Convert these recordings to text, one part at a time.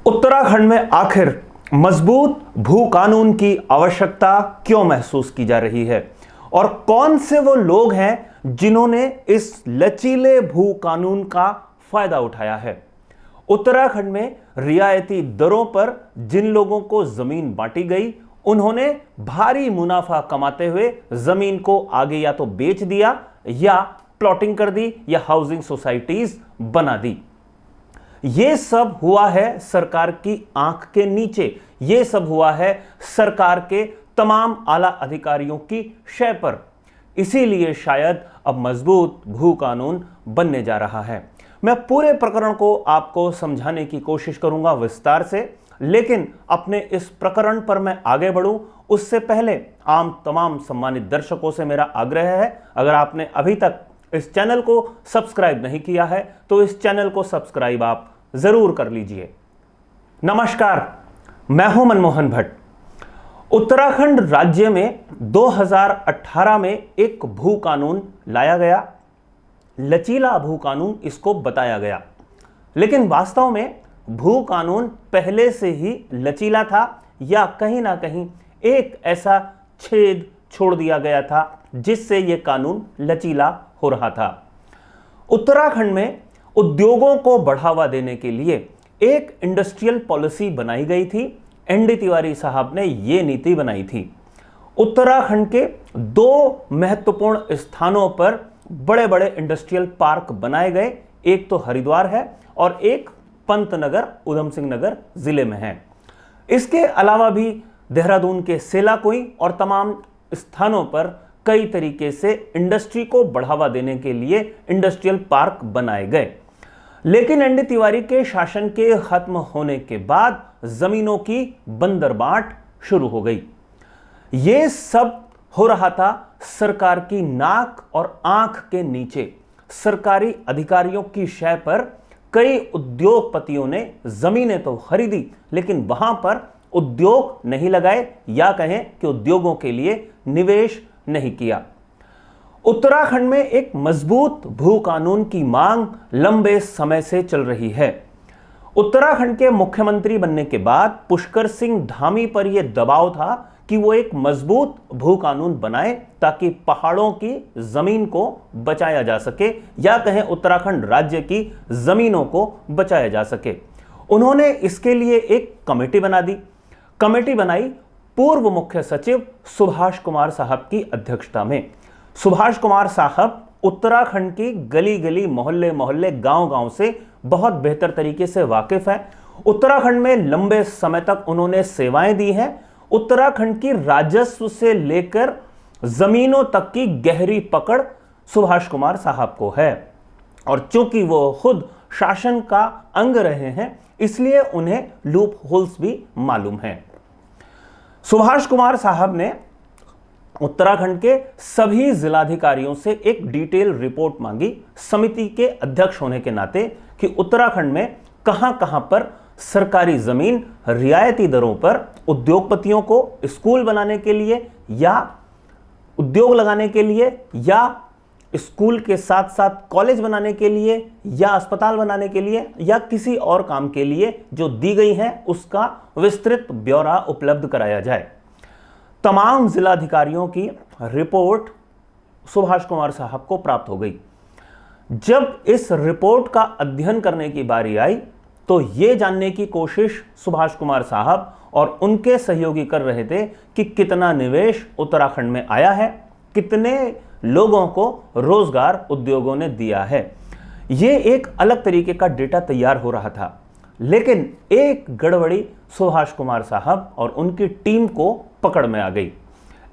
उत्तराखंड में आखिर मजबूत भू कानून की आवश्यकता क्यों महसूस की जा रही है और कौन से वो लोग हैं जिन्होंने इस लचीले भू कानून का फायदा उठाया है। उत्तराखंड में रियायती दरों पर जिन लोगों को जमीन बांटी गई, उन्होंने भारी मुनाफा कमाते हुए जमीन को आगे या तो बेच दिया या प्लॉटिंग कर दी या हाउसिंग सोसाइटीज बना दी। यह सब हुआ है सरकार की आंख के नीचे, यह सब हुआ है सरकार के तमाम आला अधिकारियों की शय पर। इसीलिए शायद अब मजबूत भू कानून बनने जा रहा है। मैं पूरे प्रकरण को आपको समझाने की कोशिश करूंगा विस्तार से, लेकिन अपने इस प्रकरण पर मैं आगे बढ़ूं उससे पहले तमाम सम्मानित दर्शकों से मेरा आग्रह है, अगर आपने अभी तक इस चैनल को सब्सक्राइब नहीं किया है तो इस चैनल को सब्सक्राइब आप जरूर कर लीजिए। नमस्कार, मैं हूं मनमोहन भट्ट। उत्तराखंड राज्य में 2018 में एक भू कानून लाया गया, लचीला भू कानून इसको बताया गया, लेकिन वास्तव में भू कानून पहले से ही लचीला था या कहीं ना कहीं एक ऐसा छेद छोड़ दिया गया था जिससे यह कानून लचीला हो रहा था। उत्तराखंड में उद्योगों को बढ़ावा देने के लिए एक इंडस्ट्रियल पॉलिसी बनाई गई थी। एनडी तिवारी साहब ने यह नीति बनाई थी। उत्तराखंड के दो महत्वपूर्ण स्थानों पर बड़े बड़े इंडस्ट्रियल पार्क बनाए गए, एक तो हरिद्वार है और एक पंतनगर उधम सिंह नगर जिले में है। इसके अलावा भी देहरादून के सेलाकुई और तमाम स्थानों पर कई तरीके से इंडस्ट्री को बढ़ावा देने के लिए इंडस्ट्रियल पार्क बनाए गए। लेकिन एनडी तिवारी के शासन के खत्म होने के बाद जमीनों की बंदरबाट शुरू हो गई। यह सब हो रहा था सरकार की नाक और आंख के नीचे। सरकारी अधिकारियों की शय पर कई उद्योगपतियों ने जमीनें तो खरीदी, लेकिन वहां पर उद्योग नहीं लगाए या कहें कि उद्योगों के लिए निवेश नहीं किया। उत्तराखंड में एक मजबूत भू कानून की मांग लंबे समय से चल रही है। उत्तराखंड के मुख्यमंत्री बनने के बाद पुष्कर सिंह धामी पर यह दबाव था कि वो एक मजबूत भू कानून बनाए ताकि पहाड़ों की जमीन को बचाया जा सके या कहें उत्तराखंड राज्य की जमीनों को बचाया जा सके। उन्होंने इसके लिए एक कमेटी बना दी। कमेटी बनाई पूर्व मुख्य सचिव सुभाष कुमार साहब की अध्यक्षता में। सुभाष कुमार साहब उत्तराखंड की गली गली, मोहल्ले मोहल्ले, गांव गांव से बहुत बेहतर तरीके से वाकिफ है। उत्तराखंड में लंबे समय तक उन्होंने सेवाएं दी हैं। उत्तराखंड की राजस्व से लेकर जमीनों तक की गहरी पकड़ सुभाष कुमार साहब को है, और चूंकि वो खुद शासन का अंग रहे हैं इसलिए उन्हें लूप होल्स भी मालूम है। सुभाष कुमार साहब ने उत्तराखंड के सभी जिलाधिकारियों से एक डिटेल रिपोर्ट मांगी समिति के अध्यक्ष होने के नाते कि उत्तराखंड में कहां कहां पर सरकारी जमीन रियायती दरों पर उद्योगपतियों को स्कूल बनाने के लिए या उद्योग लगाने के लिए या स्कूल के साथ साथ कॉलेज बनाने के लिए या अस्पताल बनाने के लिए या किसी और काम के लिए जो दी गई है उसका विस्तृत ब्यौरा उपलब्ध कराया जाए। तमाम जिलाधिकारियों की रिपोर्ट सुभाष कुमार साहब को प्राप्त हो गई। जब इस रिपोर्ट का अध्ययन करने की बारी आई तो यह जानने की कोशिश सुभाष कुमार साहब और उनके सहयोगी कर रहे थे कि कितना निवेश उत्तराखंड में आया है, कितने लोगों को रोजगार उद्योगों ने दिया है। यह एक अलग तरीके का डेटा तैयार हो रहा था, लेकिन एक गड़बड़ी सुभाष कुमार साहब और उनकी टीम को पकड़ में आ गई।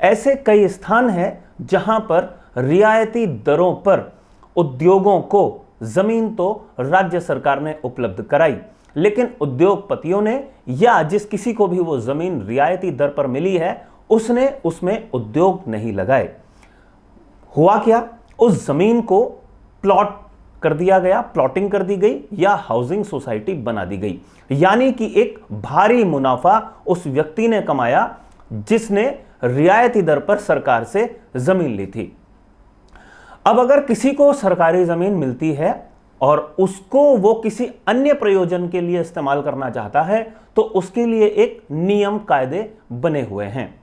ऐसे कई स्थान हैं जहां पर रियायती दरों पर उद्योगों को जमीन तो राज्य सरकार ने उपलब्ध कराई, लेकिन उद्योगपतियों ने या जिस किसी को भी वो जमीन रियायती दर पर मिली है उसने उसमें उद्योग नहीं लगाए। हुआ क्या, उस जमीन को प्लॉट कर दिया गया, प्लॉटिंग कर दी गई या हाउसिंग सोसाइटी बना दी गई, यानी कि एक भारी मुनाफा उस व्यक्ति ने कमाया जिसने रियायती दर पर सरकार से जमीन ली थी। अब अगर किसी को सरकारी जमीन मिलती है और उसको वो किसी अन्य प्रयोजन के लिए इस्तेमाल करना चाहता है तो उसके लिए एक नियम कायदे बने हुए हैं।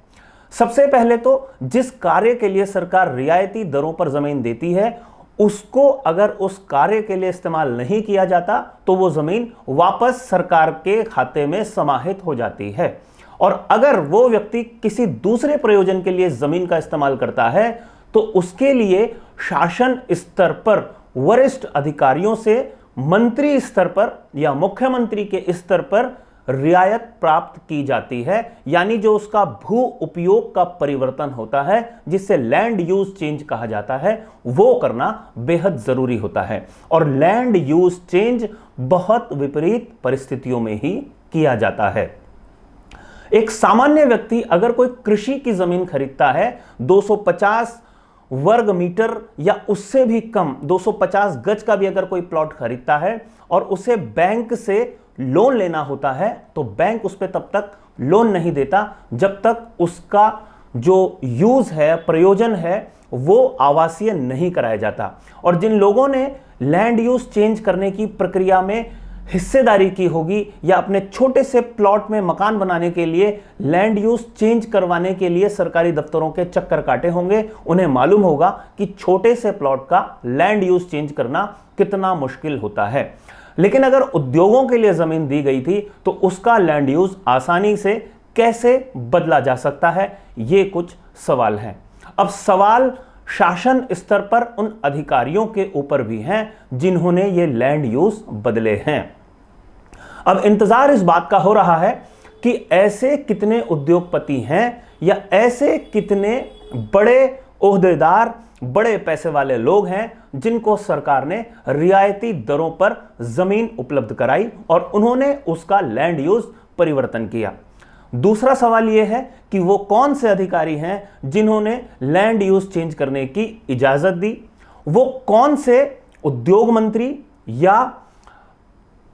सबसे पहले तो जिस कार्य के लिए सरकार रियायती दरों पर जमीन देती है उसको अगर उस कार्य के लिए इस्तेमाल नहीं किया जाता तो वो जमीन वापस सरकार के खाते में समाहित हो जाती है। और अगर वो व्यक्ति किसी दूसरे प्रयोजन के लिए जमीन का इस्तेमाल करता है तो उसके लिए शासन स्तर पर वरिष्ठ अधिकारियों से मंत्री स्तर पर या मुख्यमंत्री के स्तर पर रियायत प्राप्त की जाती है, यानी जो उसका भू उपयोग का परिवर्तन होता है जिसे लैंड यूज चेंज कहा जाता है वो करना बेहद जरूरी होता है। और लैंड यूज चेंज बहुत विपरीत परिस्थितियों में ही किया जाता है। एक सामान्य व्यक्ति अगर कोई कृषि की जमीन खरीदता है 250 वर्ग मीटर या उससे भी कम 250 गज का भी अगर कोई प्लॉट खरीदता है और उसे बैंक से लोन लेना होता है तो बैंक उस पर तब तक लोन नहीं देता जब तक उसका जो यूज है, प्रयोजन है, वो आवासीय नहीं कराया जाता। और जिन लोगों ने लैंड यूज चेंज करने की प्रक्रिया में हिस्सेदारी की होगी या अपने छोटे से प्लॉट में मकान बनाने के लिए लैंड यूज चेंज करवाने के लिए सरकारी दफ्तरों के चक्कर काटे होंगे, उन्हें मालूम होगा कि छोटे से प्लॉट का लैंड यूज चेंज करना कितना मुश्किल होता है। लेकिन अगर उद्योगों के लिए जमीन दी गई थी तो उसका लैंड यूज आसानी से कैसे बदला जा सकता है, ये कुछ सवाल हैं। अब सवाल शासन स्तर पर उन अधिकारियों के ऊपर भी हैं जिन्होंने ये लैंड यूज बदले हैं। अब इंतजार इस बात का हो रहा है कि ऐसे कितने उद्योगपति हैं या ऐसे कितने बड़े ओहदेदार, बड़े पैसे वाले लोग हैं जिनको सरकार ने रियायती दरों पर जमीन उपलब्ध कराई और उन्होंने उसका लैंड यूज परिवर्तन किया। दूसरा सवाल यह है कि वो कौन से अधिकारी हैं जिन्होंने लैंड यूज चेंज करने की इजाजत दी, वो कौन से उद्योग मंत्री या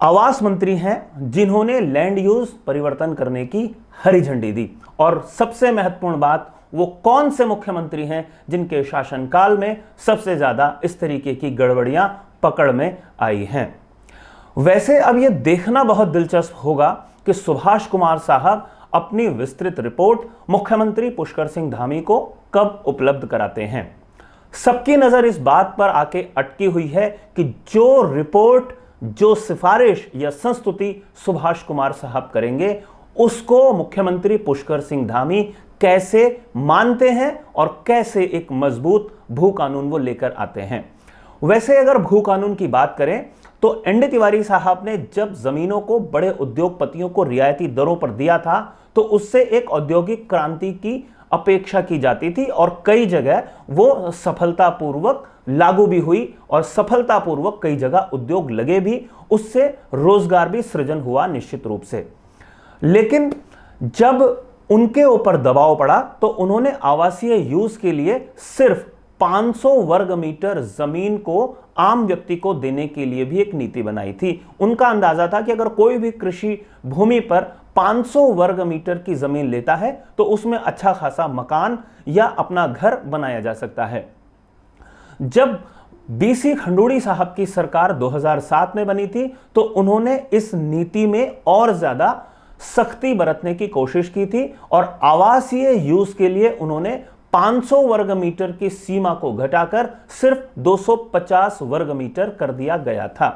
आवास मंत्री हैं जिन्होंने लैंड यूज परिवर्तन करने की हरी झंडी दी, और सबसे महत्वपूर्ण बात वो कौन से मुख्यमंत्री हैं जिनके शासनकाल में सबसे ज्यादा इस तरीके की गड़बड़ियां पकड़ में आई हैं। वैसे अब यह देखना बहुत दिलचस्प होगा कि सुभाष कुमार साहब अपनी विस्तृत रिपोर्ट मुख्यमंत्री पुष्कर सिंह धामी को कब उपलब्ध कराते हैं। सबकी नजर इस बात पर आके अटकी हुई है कि जो रिपोर्ट, जो सिफारिश या संस्तुति सुभाष कुमार साहब करेंगे उसको मुख्यमंत्री पुष्कर सिंह धामी कैसे मानते हैं और कैसे एक मजबूत भू कानून वो लेकर आते हैं। वैसे अगर भू कानून की बात करें तो एनडी तिवारी साहब ने जब जमीनों को बड़े उद्योगपतियों को रियायती दरों पर दिया था तो उससे एक औद्योगिक क्रांति की अपेक्षा की जाती थी और कई जगह वो सफलतापूर्वक लागू भी हुई और सफलतापूर्वक कई जगह उद्योग लगे भी, उससे रोजगार भी सृजन हुआ निश्चित रूप से। लेकिन जब उनके ऊपर दबाव पड़ा तो उन्होंने आवासीय यूज के लिए सिर्फ 500 वर्ग मीटर जमीन को आम व्यक्ति को देने के लिए भी एक नीति बनाई थी। उनका अंदाजा था कि अगर कोई भी कृषि भूमि पर 500 वर्ग मीटर की जमीन लेता है तो उसमें अच्छा खासा मकान या अपना घर बनाया जा सकता है। जब बीसी खंडूड़ी साहब की सरकार 2007 में बनी थी तो उन्होंने इस नीति में और ज्यादा सख्ती बरतने की कोशिश की थी और आवासीय यूज के लिए उन्होंने 500 वर्ग मीटर की सीमा को घटाकर सिर्फ 250 वर्ग मीटर कर दिया गया था।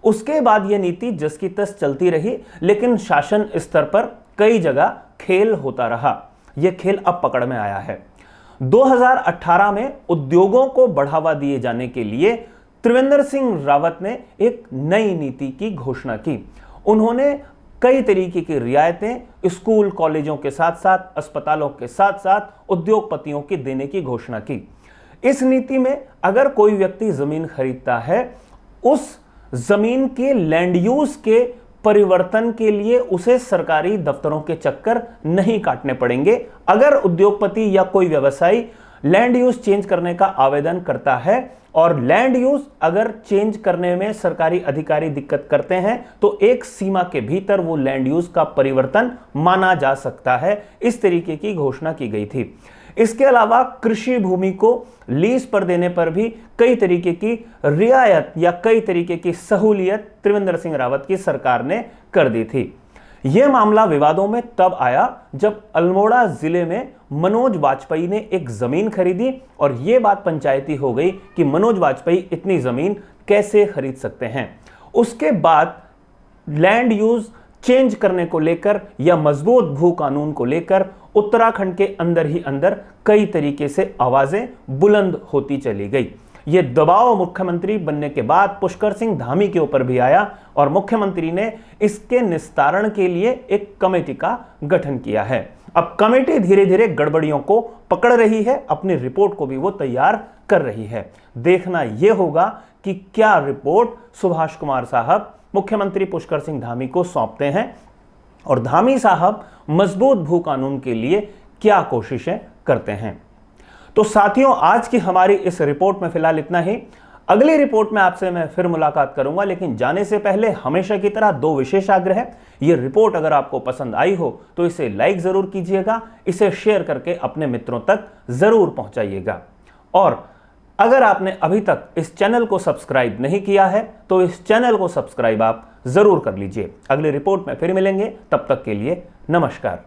उसके बाद यह नीति जस की तस चलती रही, लेकिन शासन स्तर पर कई जगह खेल होता रहा। यह खेल अब पकड़ में आया है। 2018 में उद्योगों को बढ़ावा दिए जाने के लिए त्रिवेंद्र सिंह रावत ने एक नई नीति की घोषणा की। उन्होंने कई तरीके की रियायतें स्कूल कॉलेजों के साथ साथ अस्पतालों के साथ साथ उद्योगपतियों की देने की घोषणा की। इस नीति में अगर कोई व्यक्ति जमीन खरीदता है, उस जमीन के लैंड यूज के परिवर्तन के लिए उसे सरकारी दफ्तरों के चक्कर नहीं काटने पड़ेंगे। अगर उद्योगपति या कोई व्यवसायी लैंड यूज चेंज करने का आवेदन करता है और लैंड यूज अगर चेंज करने में सरकारी अधिकारी दिक्कत करते हैं तो एक सीमा के भीतर वो लैंड यूज का परिवर्तन माना जा सकता है। इस तरीके की घोषणा की गई थी। इसके अलावा कृषि भूमि को लीज पर देने पर भी कई तरीके की रियायत या कई तरीके की सहूलियत त्रिवेंद्र सिंह रावत की सरकार ने कर दी थी। यह मामला विवादों में तब आया जब अल्मोड़ा जिले में मनोज वाजपेयी ने एक जमीन खरीदी और यह बात पंचायती हो गई कि मनोज वाजपेयी इतनी जमीन कैसे खरीद सकते हैं। उसके बाद लैंड यूज चेंज करने को लेकर या मजबूत भू कानून को लेकर उत्तराखंड के अंदर ही अंदर कई तरीके से आवाजें बुलंद होती चली गई। यह दबाव मुख्यमंत्री बनने के बाद पुष्कर सिंह धामी के ऊपर भी आया और मुख्यमंत्री ने इसके निस्तारण के लिए एक कमेटी का गठन किया है। अब कमेटी धीरे धीरे गड़बड़ियों को पकड़ रही है, अपनी रिपोर्ट को भी वो तैयार कर रही है। देखना यह होगा कि क्या रिपोर्ट सुभाष कुमार साहब मुख्यमंत्री पुष्कर सिंह धामी को सौंपते हैं और धामी साहब मजबूत भू कानून के लिए क्या कोशिशें करते हैं। तो साथियों, आज की हमारी इस रिपोर्ट में फिलहाल इतना ही। अगली रिपोर्ट में आपसे मैं फिर मुलाकात करूंगा, लेकिन जाने से पहले हमेशा की तरह दो विशेष आग्रह है। यह रिपोर्ट अगर आपको पसंद आई हो तो इसे लाइक जरूर कीजिएगा, इसे शेयर करके अपने मित्रों तक जरूर पहुंचाइएगा। और अगर आपने अभी तक इस चैनल को सब्सक्राइब नहीं किया है तो इस चैनल को सब्सक्राइब आप जरूर कर लीजिए। अगली रिपोर्ट में फिर मिलेंगे, तब तक के लिए नमस्कार।